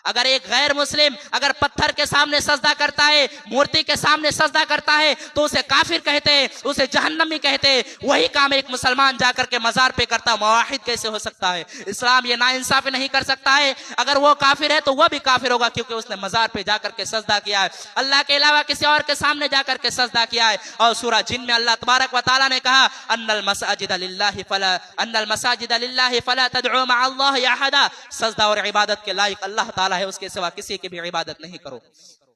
اگر ایک غیر مسلم اگر پتھر کے سامنے سجدہ کرتا ہے، مورتی کے سامنے سجدہ کرتا ہے تو اسے کافر کہتے ہیں، اسے جہنمی کہتے ہیں۔ وہی کام ایک مسلمان جا کر کے مزار پہ کرتا، موحد کیسے ہو سکتا ہے؟ اسلام یہ ناانصافی نہیں کر سکتا ہے۔ اگر وہ کافر ہے تو وہ بھی کافر ہوگا، کیونکہ اس نے مزار پہ جا کر کے سجدہ کیا ہے، اللہ کے علاوہ کسی اور کے سامنے جا کر کے سجدہ کیا ہے۔ اور سورہ جن میں اللہ تبارک و تعالیٰ نے کہا ان المساجد للہ فلا تدعوا مع اللہ احدا، سجدہ اور عبادت کے لائق اللہ تعالیٰ ہے، اس کے سوا کسی کی بھی عبادت نہیں کرو۔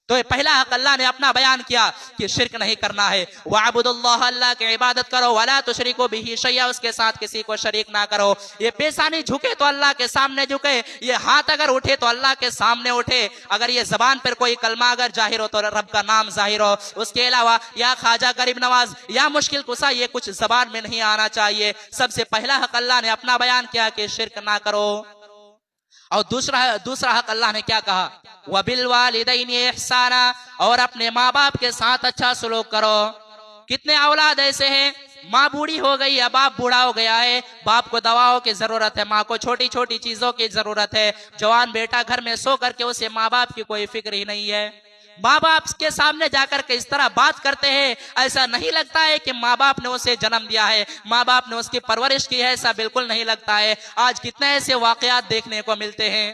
تو یہ پہلا حق اللہ نے اپنا بیان کیا کہ شرک نہیں کرنا ہے۔ وَعَبُدُ اللَّهَ، اللہ کی عبادت کرو، وَلَا تُشْرِكُوا بِهِ شَيْئًا، اس کے ساتھ کسی کو شریک نہ کرو۔ یہ پیشانی جھکے تو اللہ کے سامنے جھکے، یہ ہاتھ اگر اٹھے تو اللہ کے سامنے اٹھے، اگر یہ زبان پر کوئی کلمہ اگر ظاہر ہو تو رب کا نام ظاہر ہو، اس کے علاوہ یا خواجہ غریب نواز یا مشکل کشا یہ کچھ زبان میں نہیں آنا چاہیے۔ سب سے پہلا حق اللہ نے اپنا بیان کیا کہ شرک نہ کرو۔ اور دوسرا حق اللہ نے کیا کہا؟ وَبِالْوَالِدَيْنِ إِحْسَانًا، اور اپنے ماں باپ کے ساتھ اچھا سلوک کرو۔ کتنے اولاد ایسے ہیں، ماں بوڑھی ہو گئی یا باپ بوڑھا ہو گیا ہے، باپ کو دواؤں کی ضرورت ہے، ماں کو چھوٹی چھوٹی چیزوں کی ضرورت ہے، جوان بیٹا گھر میں سو کر کے اسے ماں باپ کی کوئی فکر ہی نہیں ہے۔ ماں باپ کے سامنے جا کر کے اس طرح بات کرتے ہیں، ایسا نہیں لگتا ہے کہ ماں باپ نے اسے جنم دیا ہے، ماں باپ نے اس کی پرورش کی ہے، ایسا بالکل نہیں لگتا ہے۔ آج کتنے ایسے واقعات دیکھنے کو ملتے ہیں۔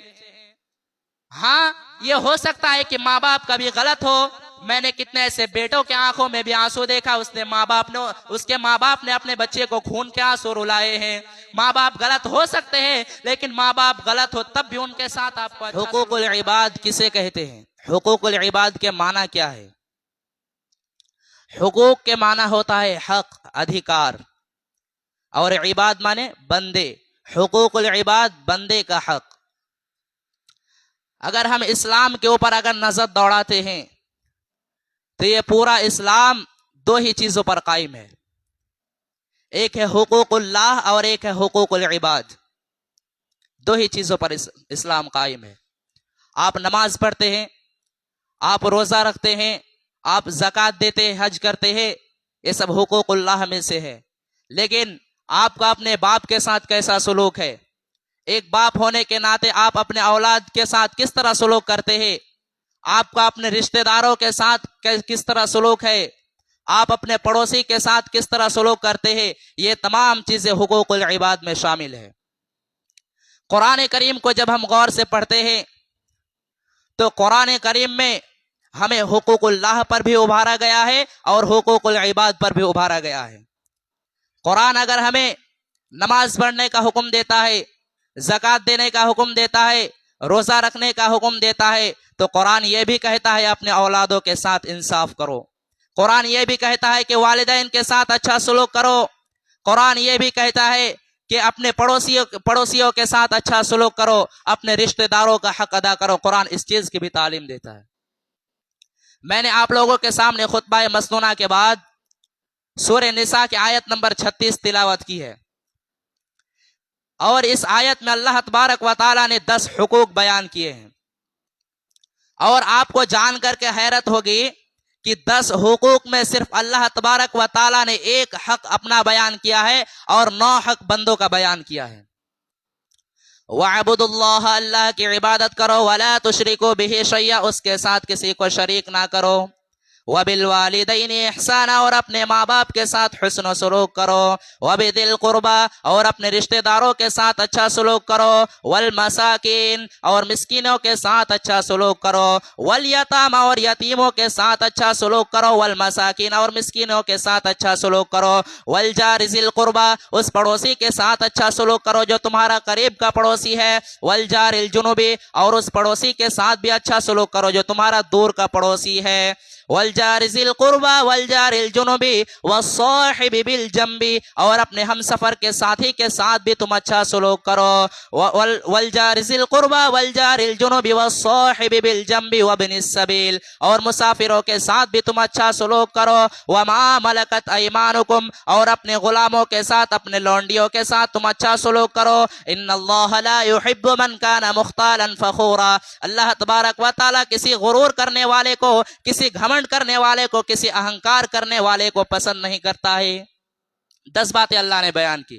ہاں یہ ہو سکتا ہے کہ ماں باپ کبھی غلط ہو، میں نے کتنے ایسے بیٹوں کے آنکھوں میں بھی آنسو دیکھا، اس کے ماں باپ نے اپنے بچے کو خون کے آنسو رلائے ہیں۔ ماں باپ غلط ہو سکتے ہیں، لیکن ماں باپ غلط ہو تب بھی ان کے ساتھ آپ کو حقوق العباد کسے کہتے ہیں؟ حقوق العباد کے معنی کیا ہے؟ حقوق کے معنی ہوتا ہے حق، ادھیکار، اور عباد مانے بندے۔ حقوق العباد بندے کا حق۔ اگر ہم اسلام کے اوپر اگر نظر دوڑاتے ہیں تو یہ پورا اسلام دو ہی چیزوں پر قائم ہے، ایک ہے حقوق اللہ اور ایک ہے حقوق العباد۔ دو ہی چیزوں پر اسلام قائم ہے۔ آپ نماز پڑھتے ہیں، آپ روزہ رکھتے ہیں، آپ زکوٰۃ دیتے ہیں، حج کرتے ہیں، یہ سب حقوق اللہ میں سے ہے۔ لیکن آپ کا اپنے باپ کے ساتھ کیسا سلوک ہے؟ ایک باپ ہونے کے ناطے آپ اپنے اولاد کے ساتھ کس طرح سلوک کرتے ہیں؟ آپ کا اپنے رشتہ داروں کے ساتھ کس طرح سلوک ہے؟ آپ اپنے پڑوسی کے ساتھ کس طرح سلوک کرتے ہیں؟ یہ تمام چیزیں حقوق العباد میں شامل ہے۔ قرآن کریم کو جب ہم غور سے پڑھتے ہیں تو قرآن کریم میں ہمیں حقوق اللہ پر بھی ابھارا گیا ہے اور حقوق العباد پر بھی ابھارا گیا ہے۔ قرآن اگر ہمیں نماز پڑھنے کا حکم دیتا ہے، زکوٰۃ دینے کا حکم دیتا ہے، روزہ رکھنے کا حکم دیتا ہے، تو قرآن یہ بھی کہتا ہے اپنے اولادوں کے ساتھ انصاف کرو۔ قرآن یہ بھی کہتا ہے کہ والدین کے ساتھ اچھا سلوک کرو۔ قرآن یہ بھی کہتا ہے کہ اپنے پڑوسیوں کے ساتھ اچھا سلوک کرو، اپنے رشتہ داروں کا حق ادا کرو۔ قرآن اس چیز کی بھی تعلیم دیتا ہے۔ میں نے آپ لوگوں کے سامنے خطبہ مسنونہ کے بعد سورہ نساء کی آیت نمبر 36 تلاوت کی ہے، اور اس آیت میں اللہ تبارک و تعالیٰ نے 10 حقوق بیان کیے ہیں، اور آپ کو جان کر کے حیرت ہوگی کہ 10 حقوق میں صرف اللہ تبارک و تعالیٰ نے ایک حق اپنا بیان کیا ہے اور 9 حق بندوں کا بیان کیا ہے۔ وَعَبُدُ اللَّهَ، اللہ کی عبادت کرو، وَلَا تُشْرِكُوا بِهِ شَيْئًا، اس کے ساتھ کسی کو شریک نہ کرو۔ وَبِالْوَالِدَيْنِ إِحْسَانًا، اور اپنے ماں باپ کے ساتھ حسن و سلوک کرو۔ وَبِذِي الْقُرْبَىٰ، اور اپنے رشتہ داروں کے ساتھ اچھا سلوک کرو۔ وَالْمَسَاكِينِ، اور مسکینوں کے ساتھ اچھا سلوک کرو۔ وَالْيَتَامَىٰ، اور یتیموں کے ساتھ اچھا سلوک کرو۔ وَالْمَسَاكِينَ، اور مسکینوں کے ساتھ اچھا سلوک کرو۔ وَالْجَارِ ذِي الْقُرْبَىٰ، اس پڑوسی کے ساتھ اچھا سلوک کرو جو تمہارا قریب کا پڑوسی ہے۔ وَالْجَارِ الْجُنُبِ، اور اس پڑوسی کے ساتھ بھی اچھا سلوک کرو جو تمہارا دور کا پڑوسی ہے۔ وَالْجَارِ ذِي الْقُرْبَىٰ وَالْجَارِ الْجُنُبِ وَالصَّاحِبِ بِالْجَنبِ، اور اپنے ہم سفر کے ساتھی کے ساتھ بھی تم اچھا سلوک کرو۔ وَالْجَارِ ذِي الْقُرْبَىٰ وَالْجَارِ الْجُنُبِ وَالصَّاحِبِ بِالْجَنبِ وَابْنِ السَّبِيلِ، اور مسافروں کے ساتھ بھی تم اچھا سلوک کرو۔ وَمَا مَلَكَتْ أَيْمَانُكُمْ، اور اپنے غلاموں کے ساتھ، اپنے لونڈیوں کے ساتھ تم اچھا سلوک کرو۔ إِنَّ اللَّهَ لَا يُحِبُّ مَنْ كَانَ مُخْتَالًا فَخُورًا، اللہ تبارک و تعالیٰ کسی غرور کرنے والے کو، کسی گھمنڈ کرنے والے کو، کسی اہنکار کرنے والے کو پسند نہیں کرتا ہے۔ 10 باتیں اللہ نے بیان کی۔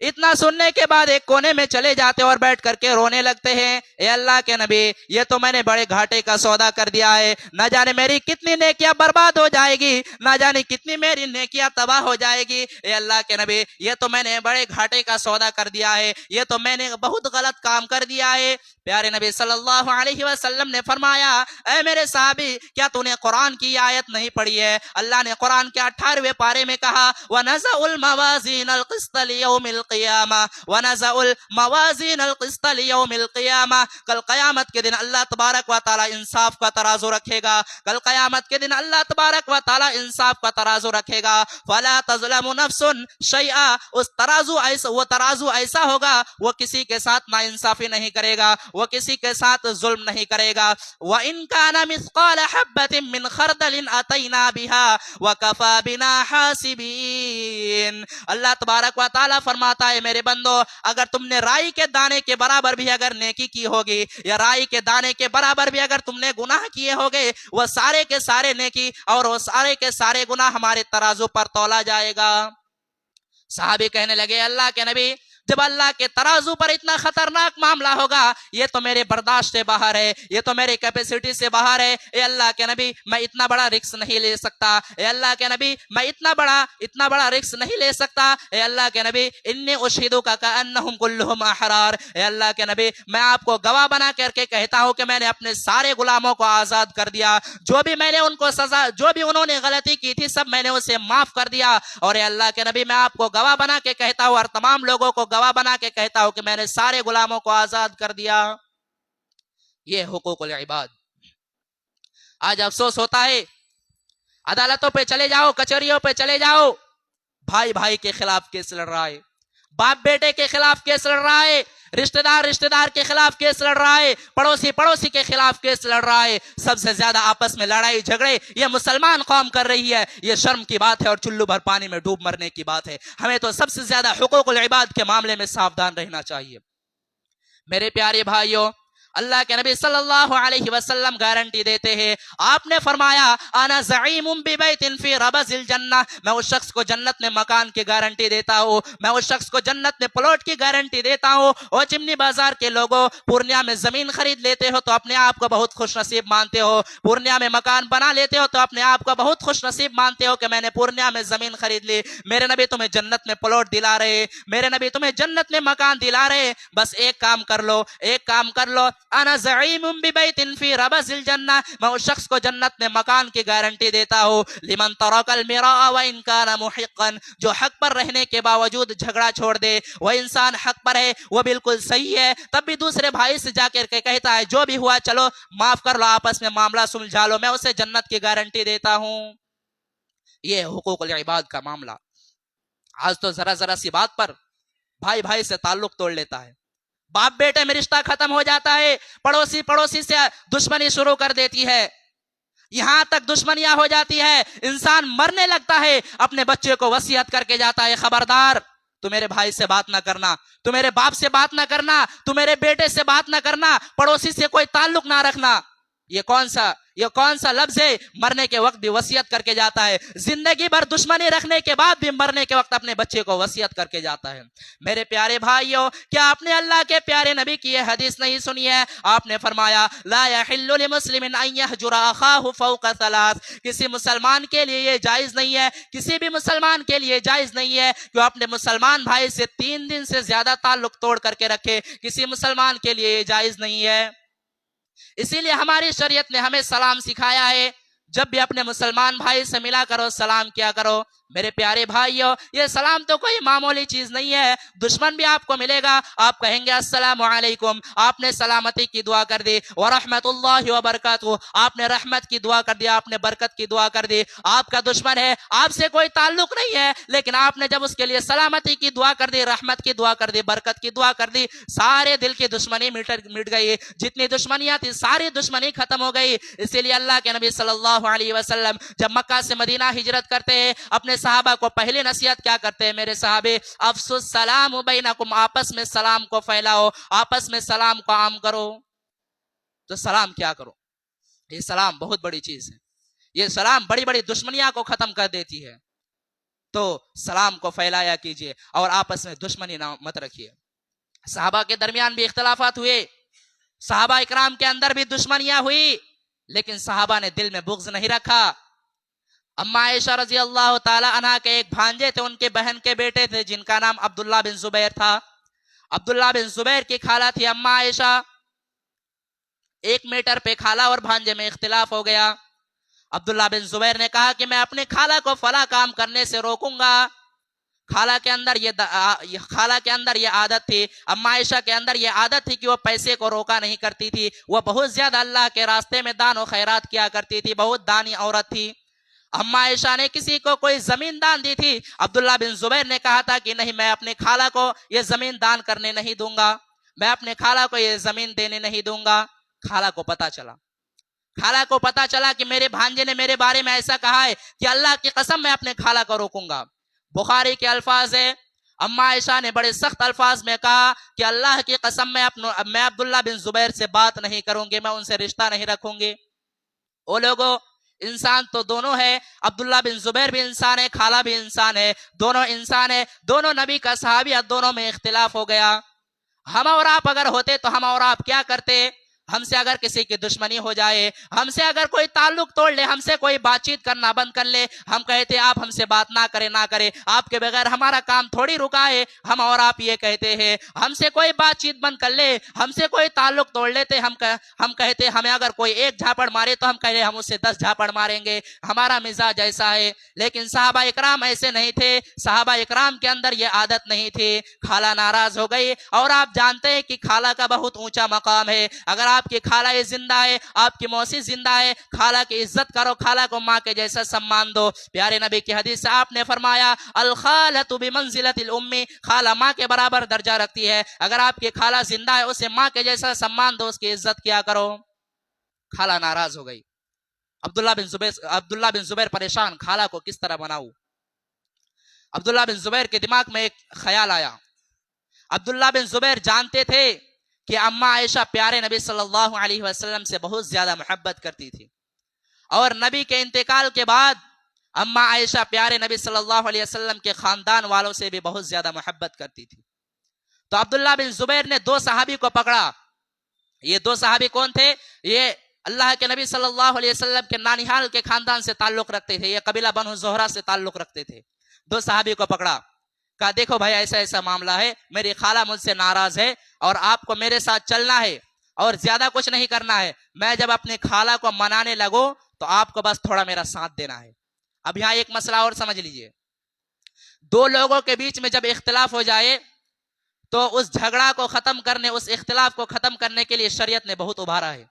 اتنا سننے کے بعد ایک کونے میں چلے جاتے اور بیٹھ کر کے رونے لگتے ہیں، اے اللہ کے نبی یہ تو میں نے بڑے گھاٹے کا سودا کر دیا ہے، نہ جانے میری کتنی نیکیاں برباد ہو جائے گی، نہ جانے کتنی میری نیکیاں تباہ ہو جائے گی، اے اللہ کے نبی یہ تو میں نے بڑے گھاٹے کا سودا کر دیا ہے، یہ تو میں نے بہت غلط کام کر دیا ہے۔ پیارے نبی صلی اللہ علیہ وسلم نے فرمایا، اے میرے صحابی کیا تو نے قرآن کی آیت نہیں پڑھی ہے؟ اللہ نے قرآن کے 18ویں پارے میں کہا وَنَزَعُ الْمَوَازِينَ الْقِسْطَ لِيَوْمِ الْقِيَامَةِ وَنَزَعُ الْمَوَازِينَ الْقِسْطَ لِيَوْمِ الْقِيَامَةِ کل قیامت کے دن اللہ تبارک و تعالی انصاف کا ترازو رکھے گا، کل قیامت کے دن اللہ تبارک و تعالی انصاف کا ترازو رکھے گا، فَلَا تَظْلَمُ نَفْسٌ شَيْئًا اس وہ ترازو ایسا ہوگا وہ کسی کے ساتھ ناانصافی نہیں کرے گا، وہ کسی کے ساتھ ظلم نہیں کرے گا۔ وَإِن كَانَ مِثْقَالَ حَبَّةٍ مِّنْ خَرْدَلٍ أَتَيْنَا بِهَا وَكَفَى بِنَا حَاسِبِينَ اللہ تبارک و تعالیٰ فرماتا ہے میرے بندو اگر تم نے رائی کے دانے کے برابر بھی اگر نیکی کی ہوگی یا رائی کے دانے کے برابر بھی اگر تم نے گناہ کیے ہوگے وہ سارے کے سارے نیکی اور وہ سارے کے سارے گناہ ہمارے ترازو پر تولا جائے گا۔ صحابی کہنے لگے اللہ کے نبی جب اللہ کے ترازو پر اتنا خطرناک معاملہ ہوگا یہ تو میرے برداشت سے باہر ہے، یہ تو میرے کیپیسٹی سے باہر ہے، اے اللہ کے نبی میں اتنا بڑا رسک نہیں لے سکتا، اے اللہ کے نبی میں اتنا بڑا رسک نہیں لے سکتا، اے اللہ کے نبی انی اشہدک کأنہم کلہم احرار، اے اللہ کے نبی میں آپ کو گواہ بنا کر کے کہتا ہوں کہ میں نے اپنے سارے غلاموں کو آزاد کر دیا، جو بھی میں نے ان کو سزا جو بھی انہوں نے غلطی کی تھی سب میں نے اسے معاف کر دیا، اور اے اللہ کے نبی میں آپ کو گواہ بنا کے کہتا ہوں اور تمام لوگوں کو گواہ بنا کے کہتا ہوں کہ میں نے سارے غلاموں کو آزاد کر دیا۔ یہ حقوق العباد۔ آج افسوس ہوتا ہے عدالتوں پہ چلے جاؤ، کچہریوں پہ چلے جاؤ، بھائی بھائی کے خلاف کیس لڑ رہا ہے، باپ بیٹے کے خلاف کیس لڑ رہا ہے، رشتہ دار کے خلاف کیس لڑ رہا ہے، پڑوسی کے خلاف کیس لڑ رہا ہے، سب سے زیادہ آپس میں لڑائی جھگڑے یہ مسلمان قوم کر رہی ہے، یہ شرم کی بات ہے اور چلو بھر پانی میں ڈوب مرنے کی بات ہے۔ ہمیں تو سب سے زیادہ حقوق العباد کے معاملے میں ساودھان رہنا چاہیے۔ میرے پیارے بھائیوں اللہ کے نبی صلی اللہ علیہ وسلم گارنٹی دیتے ہیں، آپ نے فرمایا انا زعیم ببیت فی ربض الجنہ، میں اس شخص کو جنت میں مکان کی گارنٹی دیتا ہوں، میں اس شخص کو جنت میں پلاٹ کی گارنٹی دیتا ہوں۔ اور چمنی بازار کے لوگوں پورنیہ میں زمین خرید لیتے ہو تو اپنے آپ کو بہت خوش نصیب مانتے ہو، پورنیہ میں مکان بنا لیتے ہو تو اپنے آپ کو بہت خوش نصیب مانتے ہو کہ میں نے پورنیہ میں زمین خرید لی، میرے نبی تمہیں جنت میں پلاٹ دلا رہے، میرے نبی تمہیں جنت میں مکان دلا رہے، بس ایک کام کر لو انا زعیم ببیت فی ربض الجنہ، میں اس شخص کو جنت میں مکان کی گارنٹی دیتا ہوں، لمن ترک المراء وان کان محقا، جو حق پر رہنے کے باوجود جھگڑا چھوڑ دے، وہ انسان حق پر ہے، وہ بالکل صحیح ہے، تب بھی دوسرے بھائی سے جا کر کے کہتا ہے جو بھی ہوا چلو معاف کر لو، آپس میں معاملہ سلجھا لو، میں اسے جنت کی گارنٹی دیتا ہوں۔ یہ حقوق العباد کا معاملہ۔ آج تو ذرا سی بات پر بھائی بھائی سے تعلق توڑ لیتا ہے، باپ بیٹے میں رشتہ ختم ہو جاتا ہے، پڑوسی سے دشمنی شروع کر دیتی ہے، یہاں تک دشمنیاں ہو جاتی ہے، انسان مرنے لگتا ہے، اپنے بچے کو وصیت کر کے جاتا ہے خبردار تو میرے بھائی سے بات نہ کرنا، تو میرے باپ سے بات نہ کرنا، تو میرے بیٹے سے بات نہ کرنا، پڑوسی سے کوئی تعلق نہ رکھنا۔ یہ کون سا لفظ ہے؟ مرنے کے وقت بھی وصیت کر کے جاتا ہے، زندگی بھر دشمنی رکھنے کے بعد بھی مرنے کے وقت اپنے بچے کو وصیت کر کے جاتا ہے۔ میرے پیارے بھائیوں کیا آپ نے اللہ کے پیارے نبی کی یہ حدیث نہیں سنی ہے؟ آپ نے فرمایا لا يحل لمسلم ان يهجر اخاه فوق ثلاث، کسی مسلمان کے لیے یہ جائز نہیں ہے، کسی بھی مسلمان کے لیے جائز نہیں ہے کہ وہ اپنے مسلمان بھائی سے 3 دن سے زیادہ تعلق توڑ کر کے رکھے، کسی مسلمان کے لیے یہ جائز نہیں ہے۔ اسی لیے ہماری شریعت نے ہمیں سلام سکھایا ہے، جب بھی اپنے مسلمان بھائی سے ملا کرو سلام کیا کرو۔ میرے پیارے بھائیوں یہ سلام تو کوئی معمولی چیز نہیں ہے، دشمن بھی آپ کو ملے گا آپ کہیں گے السلام علیکم، آپ نے سلامتی کی دعا کر دی، ورحمت اللہ وبرکاتہ، آپ نے رحمت کی دعا کر دی، آپ نے برکت کی دعا کر دی، آپ کا دشمن ہے، آپ سے کوئی تعلق نہیں ہے، لیکن آپ نے جب اس کے لیے سلامتی کی دعا کر دی، رحمت کی دعا کر دی، برکت کی دعا کر دی، سارے دل کی دشمنی مٹ گئی، جتنی دشمنیاں تھی ساری دشمنی ختم ہو گئی۔ اسی لیے اللہ کے نبی صلی اللہ علیہ وسلم جب مکہ سے مدینہ ہجرت کرتے ہیں اپنے صحابہ کو پہلی نصیحت کیا کرتے ہیں؟ میرے صحابے افسو السلام بینکم، آپس میں سلام کو پھیلاؤ، آپس میں سلام کو عام کرو۔ تو سلام کیا کرو؟ یہ سلام بہت بڑی چیز ہے، یہ سلام بڑی بڑی دشمنیاں کو ختم کر دیتی ہے۔ تو سلام کو پھیلایا کیجیے اور آپس میں دشمنی نہ مت رکھیے۔ صحابہ کے درمیان بھی اختلافات ہوئے، صحابہ اکرام کے اندر بھی دشمنیاں ہوئی، لیکن صحابہ نے دل میں بغض نہیں رکھا۔ اما عائشہ رضی اللہ تعالی عنہ کے ایک بھانجے تھے، ان کے بہن کے بیٹے تھے جن کا نام عبداللہ بن زبیر تھا۔ عبداللہ بن زبیر کی خالہ تھی اما عائشہ۔ ایک میٹر پہ خالہ اور بھانجے میں اختلاف ہو گیا۔ عبداللہ بن زبیر نے کہا کہ میں اپنے خالہ کو فلاں کام کرنے سے روکوں گا۔ خالہ کے اندر یہ عادت تھی، اما عائشہ کے اندر یہ عادت تھی کہ وہ پیسے کو روکا نہیں کرتی تھی، وہ بہت زیادہ اللہ کے راستے میں دان و خیرات کیا کرتی تھی، بہت دانی عورت تھی۔ اما عائشہ نے کسی کو کوئی زمین دان دی تھی، عبداللہ بن زبیر نے کہا تھا کہ نہیں، میں اپنے خالہ کو یہ زمین دان کرنے نہیں دوں گا، میں اپنے خالہ کو یہ زمین دینے نہیں دوں گا۔ خالہ کو پتا چلا کہ میرے بھانجے نے میرے بارے میں ایسا کہا ہے کہ اللہ کی قسم میں اپنے خالہ کو روکوں گا۔ بخاری کے الفاظ ہے، اما عائشہ نے بڑے سخت الفاظ میں کہا کہ اللہ کی قسم میں عبداللہ بن زبیر سے بات نہیں کروں گی، میں ان سے رشتہ نہیں رکھوں گی۔ وہ لوگوں، انسان تو دونوں ہے، عبداللہ بن زبیر بھی انسان ہے، خالہ بھی انسان ہے، دونوں انسان ہے، دونوں نبی کا صحابی ہے، دونوں میں اختلاف ہو گیا۔ ہم اور آپ اگر ہوتے تو ہم اور آپ کیا کرتے؟ ہم سے اگر کسی کی دشمنی ہو جائے، ہم سے اگر کوئی تعلق توڑ لے، ہم سے کوئی بات چیت کرنا بند کر لے، ہم کہتے آپ ہم سے بات نہ کرے، آپ کے بغیر ہمارا کام تھوڑی رکا ہے۔ ہم اور آپ یہ کہتے ہیں، ہم سے کوئی بات چیت بند کر لے، ہم سے کوئی تعلق توڑ لیتے، ہم کہتے ہمیں اگر کوئی ایک جھاپڑ مارے تو ہم کہتے ہم اس سے 10 جھاپڑ ماریں گے۔ ہمارا مزاج ایسا ہے، لیکن صحابہ اکرام ایسے نہیں تھے، صحابہ اکرام کے اندر یہ عادت نہیں تھی۔ خالہ ناراض ہو گئی، اور آپ جانتے ہیں کہ خالہ کا بہت اونچا مقام ہے۔ اگر آپ کی خالہ زندہ ہے، آپ کی موسی زندہ ہے، خالہ کی عزت کرو، خالہ کو ماں کے جیسا سمان دو۔ پیارے نبی کی حدیث سے آپ نے فرمایا، الخالۃ بمنزلۃ الام، خالہ ماں کے برابر درجہ رکھتی ہے۔ اگر آپ کی خالہ زندہ ہے، اسے ماں کے جیسا سمان دو، اس کی عزت کیا کرو۔ خالہ ناراض ہو گئی، عبداللہ بن زبیر پریشان، خالہ کو کس طرح مناؤں؟ عبداللہ بن زبیر کے دماغ میں ایک خیال آیا۔ عبداللہ بن زبیر جانتے تھے کہ اما عائشہ پیارے نبی صلی اللہ علیہ وسلم سے بہت زیادہ محبت کرتی تھی، اور نبی کے انتقال کے بعد اما عائشہ پیارے نبی صلی اللہ علیہ وسلم کے خاندان والوں سے بھی بہت زیادہ محبت کرتی تھی۔ تو عبداللہ بن زبیر نے 2 صحابی کو پکڑا۔ یہ 2 صحابی کون تھے؟ یہ اللہ کے نبی صلی اللہ علیہ وسلم کے نانیحال کے خاندان سے تعلق رکھتے تھے، یہ قبیلہ بنو زہرہ سے تعلق رکھتے تھے۔ 2 صحابی کو پکڑا، کہا دیکھو بھائی ایسا ایسا معاملہ ہے، میری خالہ مجھ سے ناراض ہے اور آپ کو میرے ساتھ چلنا ہے اور زیادہ کچھ نہیں کرنا ہے۔ میں جب اپنے خالہ کو منانے لگوں تو آپ کو بس تھوڑا میرا ساتھ دینا ہے۔ اب یہاں ایک مسئلہ اور سمجھ لیجئے، 2 لوگوں کے بیچ میں جب اختلاف ہو جائے تو اس جھگڑا کو ختم کرنے، اس اختلاف کو ختم کرنے کے لیے شریعت نے بہت ابھارا ہے۔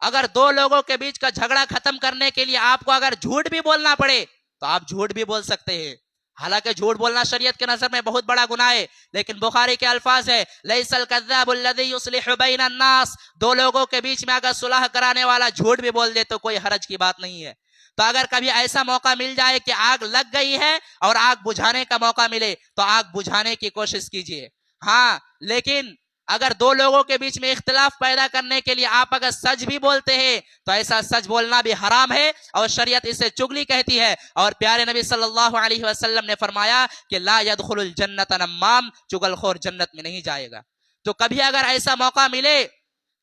اگر 2 لوگوں کے بیچ کا جھگڑا ختم کرنے کے لیے آپ کو اگر جھوٹ بھی بولنا پڑے تو آپ جھوٹ بھی بول سکتے ہیں۔ حالانکہ جھوٹ بولنا شریعت کے نظر میں بہت بڑا گناہ ہے، لیکن بخاری کے الفاظ ہے، لیس الکذاب الذی یصلح بین الناس، 2 لوگوں کے بیچ میں اگر صلح کرانے والا جھوٹ بھی بول دے تو کوئی حرج کی بات نہیں ہے۔ تو اگر کبھی ایسا موقع مل جائے کہ آگ لگ گئی ہے اور آگ بجھانے کا موقع ملے تو آگ بجھانے کی کوشش کیجیے۔ ہاں، لیکن اگر 2 لوگوں کے بیچ میں اختلاف پیدا کرنے کے لیے آپ اگر سچ بھی بولتے ہیں تو ایسا سچ بولنا بھی حرام ہے، اور شریعت اسے چغلی کہتی ہے۔ اور پیارے نبی صلی اللہ علیہ وسلم نے فرمایا کہ لا يدخل الجنت نمام، چغل خور جنت میں نہیں جائے گا۔ تو کبھی اگر ایسا موقع ملے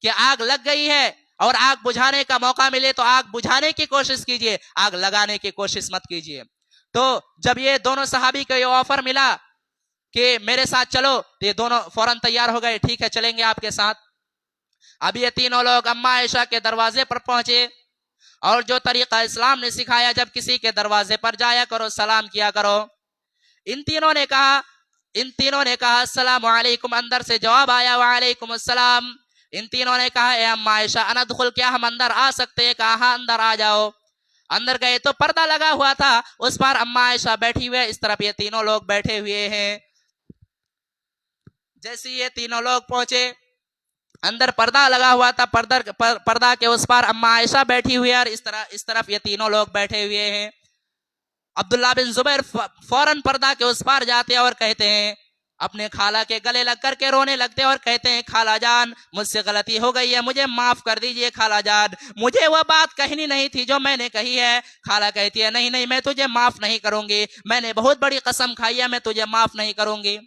کہ آگ لگ گئی ہے اور آگ بجھانے کا موقع ملے تو آگ بجھانے کی کوشش کیجیے، آگ لگانے کی کوشش مت کیجیے۔ تو جب یہ دونوں صحابی کو یہ آفر ملا کہ میرے ساتھ چلو تو یہ دونوں فوراً تیار ہو گئے، ٹھیک ہے چلیں گے آپ کے ساتھ۔ اب یہ تینوں لوگ اما عائشہ کے دروازے پر پہنچے، اور جو طریقہ اسلام نے سکھایا، جب کسی کے دروازے پر جایا کرو سلام کیا کرو۔ ان تینوں نے کہا السلام علیکم، اندر سے جواب آیا وعلیکم السلام۔ ان تینوں نے کہا اے اما عائشہ اندخل، کیا ہم اندر آ سکتے ہیں؟ کہا ہاں اندر آ جاؤ۔ اندر گئے تو پردہ لگا ہوا تھا، اس پر اما عائشہ بیٹھی ہوئے، اس طرف یہ تینوں لوگ بیٹھے ہوئے ہیں۔ جیسے یہ تینوں لوگ پہنچے، اندر پردہ لگا ہوا تھا، پردہ کے اس پر اما عائشہ بیٹھی ہوئی ہے، اور اس طرف یہ تینوں لوگ بیٹھے ہوئے ہیں۔ عبداللہ بن زبیر فوراً پردہ کے اس پار جاتے اور کہتے ہیں اپنے خالہ کے گلے لگ کر کے رونے لگتے اور کہتے ہیں خالہ جان مجھ سے غلطی ہو گئی ہے، مجھے معاف کر دیجئے خالہ جان، مجھے وہ بات کہنی نہیں تھی جو میں نے کہی ہے۔ خالہ کہتی ہے نہیں نہیں میں تجھے معاف نہیں کروں گی، میں نے بہت بڑی قسم کھائی ہے، میں تجھے معاف نہیں کروں گی۔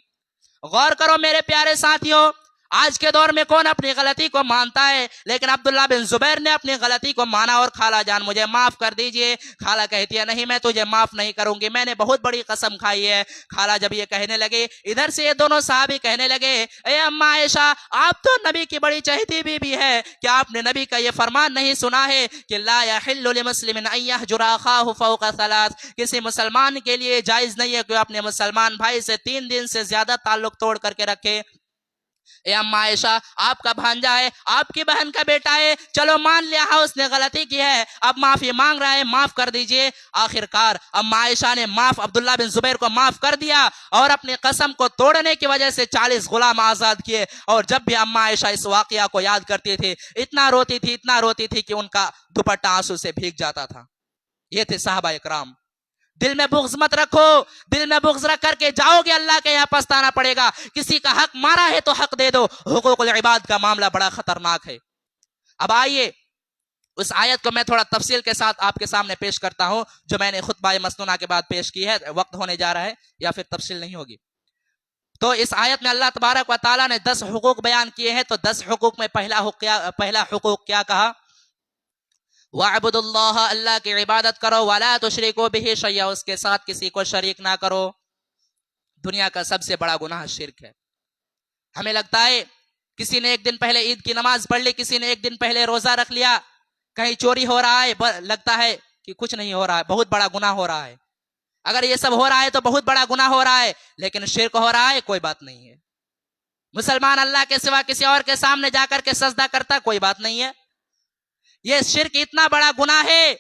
غور کرو میرے پیارے ساتھیوں، آج کے دور میں کون اپنی غلطی کو مانتا ہے؟ لیکن عبداللہ بن زبیر نے اپنی غلطی کو مانا اور خالہ جان مجھے معاف کر دیجئے۔ خالہ کہتی ہے نہیں میں تجھے معاف نہیں کروں گی، میں نے بہت بڑی قسم کھائی ہے۔ خالہ جب یہ کہنے لگے، ادھر سے یہ دونوں صحابی کہنے لگے اے اماں عائشہ آپ تو نبی کی بڑی چہیتی بیوی ہے، کیا آپ نے نبی کا یہ فرمان نہیں سنا ہے کہ لا یحل لمسلم ان یہجر اخاہ فوق ثلاث، کسی مسلمان کے لیے جائز نہیں ہے کہ اپنے مسلمان بھائی سے 3 دن سے زیادہ تعلق توڑ کر کے رکھے۔ اے اماں عائشہ آپ کا بھانجا ہے، آپ کی بہن کا بیٹا ہے، چلو مان لیا اس نے غلطی کی ہے، اب معافی مانگ رہا ہے، معاف کر دیجئے۔ آخر کار اماں عائشہ نے عبداللہ بن زبیر کو معاف کر دیا اور اپنی قسم کو توڑنے کی وجہ سے 40 غلام آزاد کیے۔ اور جب بھی اماں عائشہ اس واقعہ کو یاد کرتی تھی اتنا روتی تھی کہ ان کا دوپٹہ آنسو سے بھیگ جاتا تھا۔ یہ تھے صحابہ اکرام۔ دل میں بغض مت رکھو، دل میں بغض رکھ کر کے جاؤ گے اللہ کے یہاں پچھتانا پڑے گا۔ کسی کا حق مارا ہے تو حق دے دو، حقوق العباد کا معاملہ بڑا خطرناک ہے۔ اب آئیے اس آیت کو میں تھوڑا تفصیل کے ساتھ آپ کے سامنے پیش کرتا ہوں جو میں نے خطبہ مسنونہ کے بعد پیش کی ہے، وقت ہونے جا رہا ہے یا پھر تفصیل نہیں ہوگی۔ تو اس آیت میں اللہ تبارک و تعالیٰ نے 10 حقوق بیان کیے ہیں، تو 10 حقوق میں پہلا حقوق کیا کہا؟ وَاعْبُدُوا اللَّهَ، اللہ کی عبادت کرو، وَلَا تُشْرِكُوا بِهِ شَيْئًا، اس کے ساتھ کسی کو شریک نہ کرو۔ دنیا کا سب سے بڑا گناہ شرک ہے۔ ہمیں لگتا ہے کسی نے ایک دن پہلے عید کی نماز پڑھ لی، کسی نے ایک دن پہلے روزہ رکھ لیا، کہیں چوری ہو رہا ہے، لگتا ہے کہ کچھ نہیں ہو رہا ہے، بہت بڑا گناہ ہو رہا ہے۔ اگر یہ سب ہو رہا ہے تو بہت بڑا گناہ ہو رہا ہے، لیکن شرک ہو رہا ہے کوئی بات نہیں ہے۔ مسلمان اللہ کے سوا کسی اور کے سامنے جا کر کے سجدہ کرتا کوئی بات نہیں ہے۔ یہ شرک اتنا بڑا گناہ ہے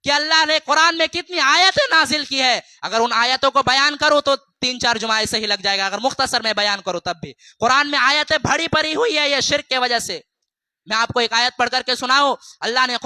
کہ اللہ نے قرآن میں کتنی آیتیں نازل کی ہے، اگر ان آیتوں کو بیان کرو تو 3-4 جمعہ ایسے ہی لگ جائے گا، اگر مختصر میں بیان کرو تب بھی۔ قرآن میں آیتیں بھری پڑی ہوئی ہے یہ شرک کے وجہ سے۔ میں آپ کو ایک آیت پڑھ کر کے سناؤں، اللہ نے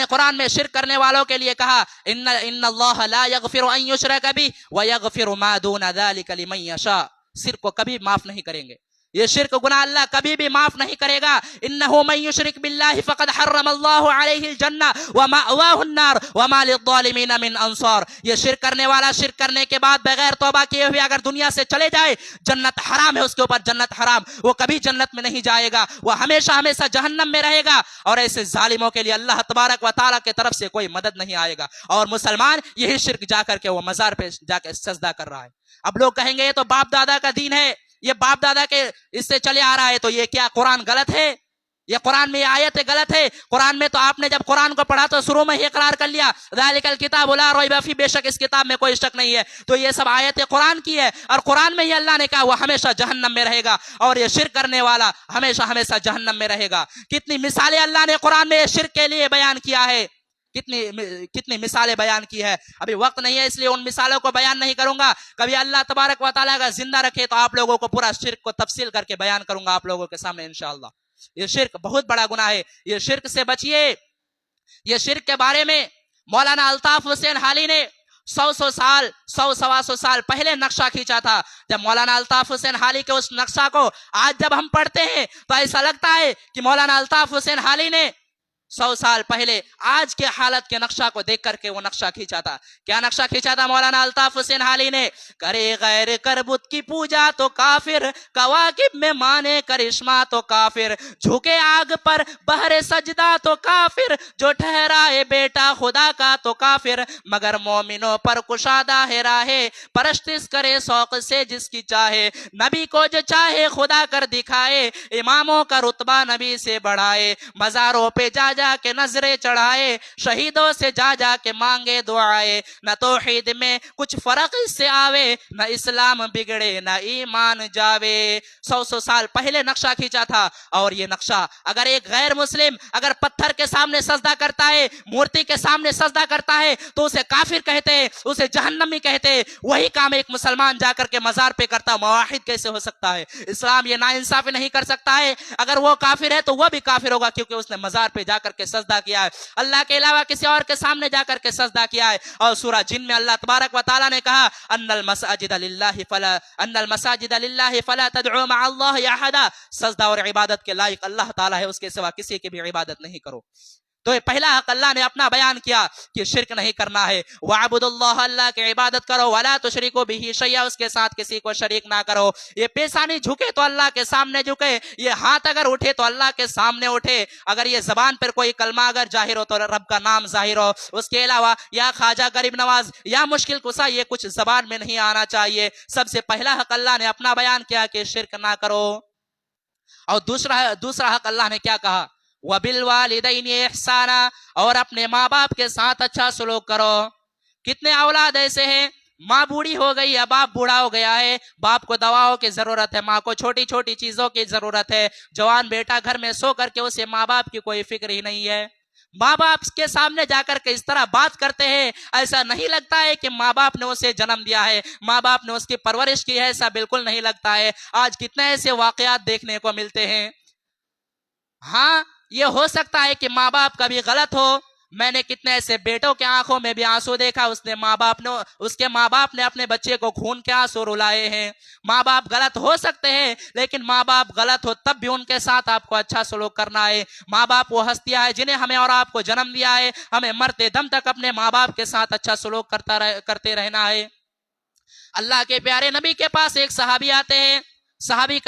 قرآن میں شرک کرنے والوں کے لیے کہا ان اللہ لا یغفر ان یشرک بہ ویغفر ما دون ذلک لمن یشاء، شرک کو کبھی معاف نہیں کریں گے، یہ شرک گناہ اللہ کبھی بھی معاف نہیں کرے گا۔ انہ من یشرک باللہ فقد حرم اللہ علیہ الجنہ ومأواہ النار وما للظالمین من انصار، یہ شرک کرنے والا شرک کرنے کے بعد بغیر توبہ کیے ہوئے اگر دنیا سے چلے جائے، جنت حرام ہے اس کے اوپر، جنت حرام، وہ کبھی جنت میں نہیں جائے گا، وہ ہمیشہ ہمیشہ جہنم میں رہے گا، اور ایسے ظالموں کے لیے اللہ تبارک و تعالیٰ کی طرف سے کوئی مدد نہیں آئے گا۔ اور مسلمان یہی شرک جا کر کے وہ مزار پہ جا کے سجدہ کر رہا ہے۔ اب لوگ کہیں گے یہ تو باپ دادا کا دین ہے، یہ باپ دادا کے اس سے چلے آ رہا ہے، تو یہ کیا قرآن غلط ہے؟ یہ قرآن میں یہ آیت غلط ہے؟ قرآن میں تو آپ نے جب قرآن کو پڑھا تو شروع میں ہی اقرار کر لیا ذالک الکتاب لا ریب فیہ، بے شک اس کتاب میں کوئی شک نہیں ہے، تو یہ سب آیتیں قرآن کی ہے، اور قرآن میں ہی اللہ نے کہا وہ ہمیشہ جہنم میں رہے گا، اور یہ شرک کرنے والا ہمیشہ ہمیشہ جہنم میں رہے گا۔ کتنی مثالیں اللہ نے قرآن میں شرک کے لیے بیان کیا ہے، کتنی مثالیں بیان کی ہے۔ ابھی وقت نہیں ہے اس لیے ان مثالوں کو بیان نہیں کروں گا، کبھی اللہ تبارک و تعالیٰ کا زندہ رکھے تو آپ لوگوں کو پورا شرک کو تفصیل کر کے بیان کروں گا آپ لوگوں کے سامنے انشاءاللہ۔ یہ شرک بہت بڑا گناہ ہے، یہ شرک سے بچیے۔ یہ شرک کے بارے میں مولانا الطاف حسین حالی نے 100 سال پہلے نقشہ کھینچا تھا۔ جب مولانا الطاف حسین حالی کے اس نقشہ کو آج جب ہم پڑھتے ہیں تو ایسا لگتا ہے کہ مولانا الطاف حسین حالی نے 100 سال پہلے آج کے حالت کے نقشہ کو دیکھ کر کے وہ نقشہ کھینچا تھا۔ کیا نقشہ کھینچا تھا مولانا الطاف حسین حالی نے؟ کرے غیر کر بت کی پوجا تو کافر، کواکب میں مانے کرشمہ تو کافر، جھکے آگ پر بہر سجدہ تو کافر، جو ٹھہرائے بیٹا خدا کا تو کافر، مگر مومنوں پر کشادہ ہے راہ، پرستش کرے شوق سے جس کی چاہے، نبی کو جو چاہے خدا کر دکھائے، اماموں کا رتبہ نبی سے بڑھائے، مزاروں پہ جا جا کے نظریں چڑھائے، شہیدوں سے جا جا کے مانگے دعائے، نہ توحید میں کچھ فرق اس سے آوے، نہ اسلام بگڑے نہ ایمان جاوے۔ 100 سال پہلے نقشہ کھینچا تھا، اور یہ نقشہ اگر ایک غیر مسلم اگر پتھر کے سامنے سجدہ کرتا ہے، مورتی کے سامنے سجدہ کرتا ہے تو اسے کافر کہتے ہیں، اسے جہنمی کہتے ہیں۔ وہی کام ایک مسلمان جا کر کے مزار پہ کرتا، موحد کیسے ہو سکتا ہے؟ اسلام یہ ناانصافی نہیں کر سکتا ہے، اگر وہ کافر ہے تو وہ بھی کافر ہوگا، کیونکہ اس نے مزار پہ جا کر کے سجدہ کیا ہے, اللہ کے علاوہ کسی اور کے سامنے جا کر کے سجدہ کیا ہے. اور سورہ جن میں اللہ تبارک و تعالیٰ نے کہا ان المساجد للہ فلا تدعوا مع اللہ احدا, سجدہ اور عبادت کے لائق اللہ تعالیٰ ہے, اس کے سوا کسی کی بھی عبادت نہیں کرو. تو یہ پہلا حق اللہ نے اپنا بیان کیا کہ شرک نہیں کرنا ہے. وَعْبُدُ اللَّهَ, اللہ کی عبادت کرو. وَلَا تُشْرِكُوا بِهِ شَيْئًا, اس کے ساتھ کسی کو شریک نہ کرو. یہ پیشانی جھکے تو اللہ کے سامنے جھکے, یہ ہاتھ اگر اٹھے تو اللہ کے سامنے اٹھے, اگر یہ زبان پر کوئی کلمہ اگر ظاہر ہو تو رب کا نام ظاہر ہو. اس کے علاوہ یا خواجہ غریب نواز یا مشکل کشا یہ کچھ زبان میں نہیں آنا چاہیے. سب سے پہلا حق اللہ نے اپنا بیان کیا کہ شرک نہ کرو. اور دوسرا حق اللہ نے کیا کہا, وَبِالْوَالِدَيْنِ إِحْسَانًا, اور اپنے ماں باپ کے ساتھ اچھا سلوک کرو. کتنے اولاد ایسے ہیں, ماں بوڑھی ہو گئی یا باپ بوڑھا ہو گیا ہے, باپ کو دواؤں کی ضرورت ہے, ماں کو چھوٹی چھوٹی چیزوں کی ضرورت ہے, جوان بیٹا گھر میں سو کر کے اسے ماں باپ کی کوئی فکر ہی نہیں ہے. ماں باپ کے سامنے جا کر کے اس طرح بات کرتے ہیں, ایسا نہیں لگتا ہے کہ ماں باپ نے اسے جنم دیا ہے, ماں باپ نے اس کی پرورش کی ہے, ایسا بالکل نہیں لگتا ہے. آج کتنے ایسے واقعات دیکھنے کو ملتے ہیں. ہاں یہ ہو سکتا ہے کہ ماں باپ کبھی غلط ہو. میں نے کتنے ایسے بیٹوں کے آنکھوں میں بھی آنسو دیکھا, اس کے ماں باپ نے اپنے بچے کو خون کے آنسو رلائے ہیں. ماں باپ غلط ہو سکتے ہیں, لیکن ماں باپ غلط ہو تب بھی ان کے ساتھ آپ کو اچھا سلوک کرنا ہے. ماں باپ وہ ہستیاں ہیں جنہیں ہمیں اور آپ کو جنم دیا ہے, ہمیں مرتے دم تک اپنے ماں باپ کے ساتھ اچھا سلوک کرتے رہنا ہے. اللہ کے پیارے نبی کے پاس ایک صحابی آتے ہیں, صحابی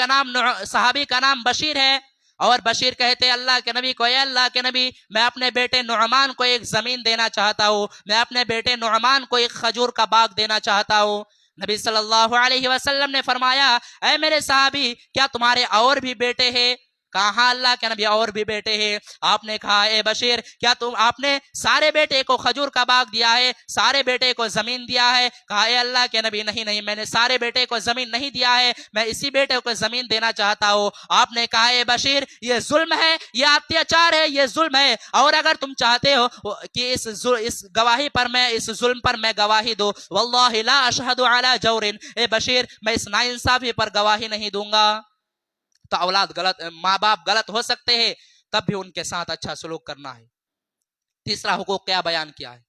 کا نام بشیر ہے. اور بشیر کہتے ہیں اللہ کے نبی کو, اے اللہ کے نبی, میں اپنے بیٹے نعمان کو ایک زمین دینا چاہتا ہوں, میں اپنے بیٹے نعمان کو ایک کھجور کا باغ دینا چاہتا ہوں. نبی صلی اللہ علیہ وسلم نے فرمایا, اے میرے صحابی, کیا تمہارے اور بھی بیٹے ہیں؟ کہا ہاں اللہ کے نبی اور بھی بیٹے ہیں. آپ نے کہا اے بشیر, کیا آپ نے سارے بیٹے کو کھجور کا باغ دیا ہے, سارے بیٹے کو زمین دیا ہے؟ کہا اے اللہ کے نبی نہیں, میں نے سارے بیٹے کو زمین نہیں دیا ہے, میں اسی بیٹے کو زمین دینا چاہتا ہوں. آپ نے کہا اے بشیر, یہ ظلم ہے, یہ اتیاچار ہے, یہ ظلم ہے, اور اگر تم چاہتے ہو کہ اس گواہی پر میں, اس ظلم پر میں گواہی دوں, واللہ لا اشہد علی جور, اے بشیر میں اس ناانصافی پر گواہی نہیں دوں گا. تو ماں باپ غلط ہو سکتے ہیں, تب بھی ان کے ساتھ اچھا سلوک کرنا ہے. تیسرا حقوق کیا بیان کیا ہے,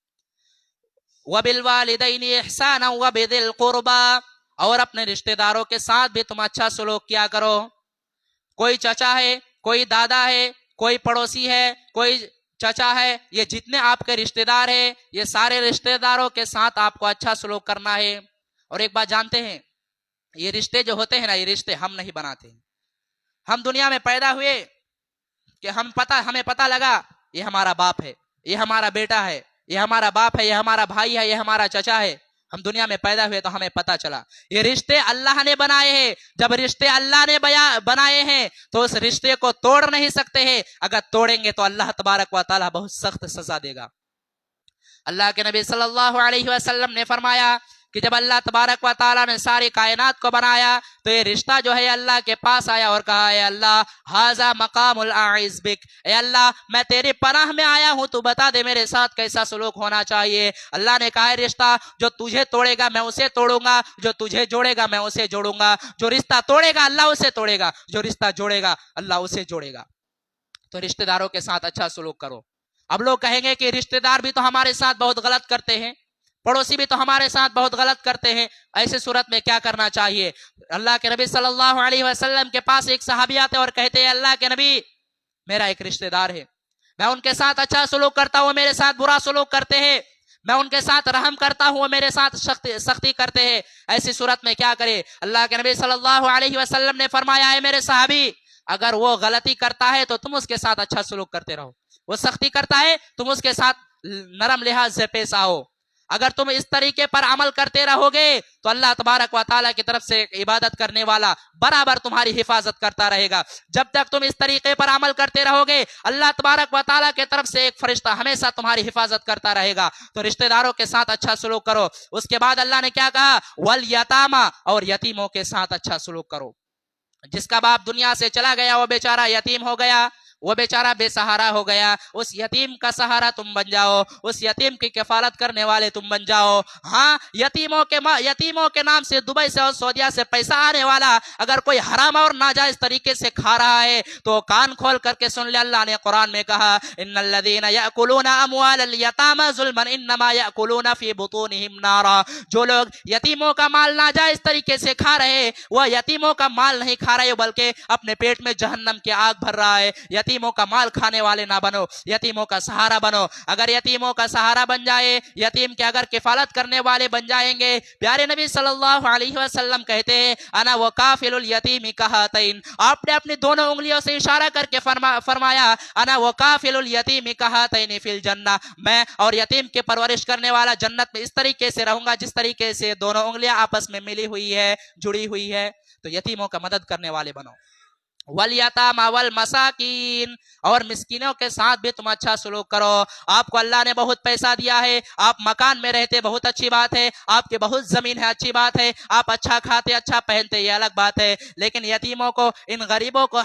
وَبِالْوَالِدَيْنِ إِحْسَانًا وَبِذِي الْقُرْبَى, اور اپنے رشتہ داروں کے ساتھ بھی تم اچھا سلوک کیا کرو. کوئی چچا ہے, کوئی دادا ہے, کوئی پڑوسی ہے, کوئی چچا ہے, یہ جتنے آپ کے رشتہ دار ہیں, یہ سارے رشتہ داروں کے ساتھ آپ کو اچھا سلوک کرنا ہے. اور ایک بات جانتے ہیں, یہ رشتے جو ہوتے ہیں نا, یہ رشتے ہم نہیں بناتے ہیں. ہم دنیا میں پیدا ہوئے کہ ہمیں پتہ لگا یہ ہمارا باپ ہے, یہ ہمارا بیٹا ہے, یہ ہمارا باپ ہے, یہ ہمارا بھائی ہے, یہ ہمارا چچا ہے. ہم دنیا میں پیدا ہوئے تو ہمیں پتہ چلا یہ رشتے اللہ نے بنائے ہیں. جب رشتے اللہ نے بنائے ہیں تو اس رشتے کو توڑ نہیں سکتے ہیں. اگر توڑیں گے تو اللہ تبارک و تعالی بہت سخت سزا دے گا. اللہ کے نبی صلی اللہ علیہ وسلم نے فرمایا کہ جب اللہ تبارک و تعالیٰ نے ساری کائنات کو بنایا تو یہ رشتہ جو ہے اللہ کے پاس آیا اور کہا, اے اللہ ھذا مقام الاعز بک, اے اللہ میں تیری پناہ میں آیا ہوں, تو بتا دے میرے ساتھ کیسا سلوک ہونا چاہیے. اللہ نے کہا, رشتہ جو تجھے توڑے گا میں اسے توڑوں گا, جو تجھے جوڑے گا میں اسے جوڑوں گا. جو رشتہ توڑے گا اللہ اسے توڑے گا, جو رشتہ جوڑے گا اللہ اسے جوڑے گا. تو رشتہ داروں کے ساتھ اچھا سلوک کرو. اب لوگ کہیں گے کہ رشتہ دار بھی تو ہمارے ساتھ بہت غلط کرتے ہیں, پڑوسی بھی تو ہمارے ساتھ بہت غلط کرتے ہیں, ایسے صورت میں کیا کرنا چاہیے؟ اللہ کے نبی صلی اللہ علیہ وسلم کے پاس ایک صحابی آتے اور کہتے ہیں, اللہ کے نبی میرا ایک رشتہ دار ہے, میں ان کے ساتھ اچھا سلوک کرتا ہوں, میرے ساتھ برا سلوک کرتے ہیں, میں ان کے ساتھ رحم کرتا ہوں, میرے ساتھ سختی کرتے ہیں, ایسی صورت میں کیا کرے؟ اللہ کے نبی صلی اللہ علیہ وسلم نے فرمایا, ہے میرے صحابی اگر وہ غلطی کرتا ہے تو تم اس کے ساتھ اچھا سلوک کرتے رہو, وہ سختی کرتا ہے تم اس کے ساتھ نرم لحاظ سے پیش آؤ. اگر تم اس طریقے پر عمل کرتے رہو گے تو اللہ تبارک و تعالیٰ کی طرف سے عبادت کرنے والا برابر تمہاری حفاظت کرتا رہے گا. جب تک تم اس طریقے پر عمل کرتے رہو گے اللہ تبارک و تعالیٰ کی طرف سے ایک فرشتہ ہمیشہ تمہاری حفاظت کرتا رہے گا. تو رشتہ داروں کے ساتھ اچھا سلوک کرو. اس کے بعد اللہ نے کیا کہا, والیتاما, اور یتیموں کے ساتھ اچھا سلوک کرو. جس کا باپ دنیا سے چلا گیا وہ بیچارہ یتیم ہو گیا, وہ بیچارہ بے سہارا ہو گیا، اس یتیم کا سہارا تم بن جاؤ، اس یتیم کی کفالت کرنے والے تم بن جاؤ۔ ہاں، یتیموں کے نام سے دبئی سے اور سعودیہ سے پیسہ آنے والا اگر کوئی حرام اور ناجائز طریقے سے کھا رہا ہے تو کان کھول کر کے سن لے، اللہ نے قرآن میں کہا ان الذین یأکلون اموال الیتامی ظلما انما یأکلون فی بطونہم نارا۔ جو لوگ یتیموں کا مال ناجائز طریقے سے کھا رہے، وہ یتیموں کا مال نہیں کھا رہے بلکہ اپنے پیٹ میں جہنم کی آگ بھر رہا ہے۔ یتیموں کا مال کھانے والے نہ بنو، یتیموں کا سہارا بنو۔ اگر یتیموں کا سہارا بن جائے، یتیم کے اگر کفالت کرنے والے بن جائیں گے، پیارے نبی صلی اللہ علیہ وسلم کہتے ہیں انا وکافل الیتیم کہاتین۔ آپ نے اپنی دونوں انگلیوں سے اشارہ کر کے فرمایا انا وکافل الیتیم کہاتین فی الجنہ، میں اور یتیم کی پرورش کرنے والا جنت میں اس طریقے سے رہوں گا جس طریقے سے دونوں انگلیاں آپس میں ملی ہوئی ہے، جڑی ہوئی ہے۔ تو یتیموں کا مدد کرنے والے بنو۔ والیتامی والمساکین، اور مسکینوں کے ساتھ بھی تم اچھا سلوک کرو۔ آپ کو اللہ نے بہت پیسہ دیا ہے، آپ مکان میں رہتے بہت اچھی بات ہے، آپ کی بہت زمین ہے اچھی بات ہے، آپ اچھا کھاتے اچھا پہنتے یہ الگ بات ہے، لیکن یتیموں کو، ان غریبوں کو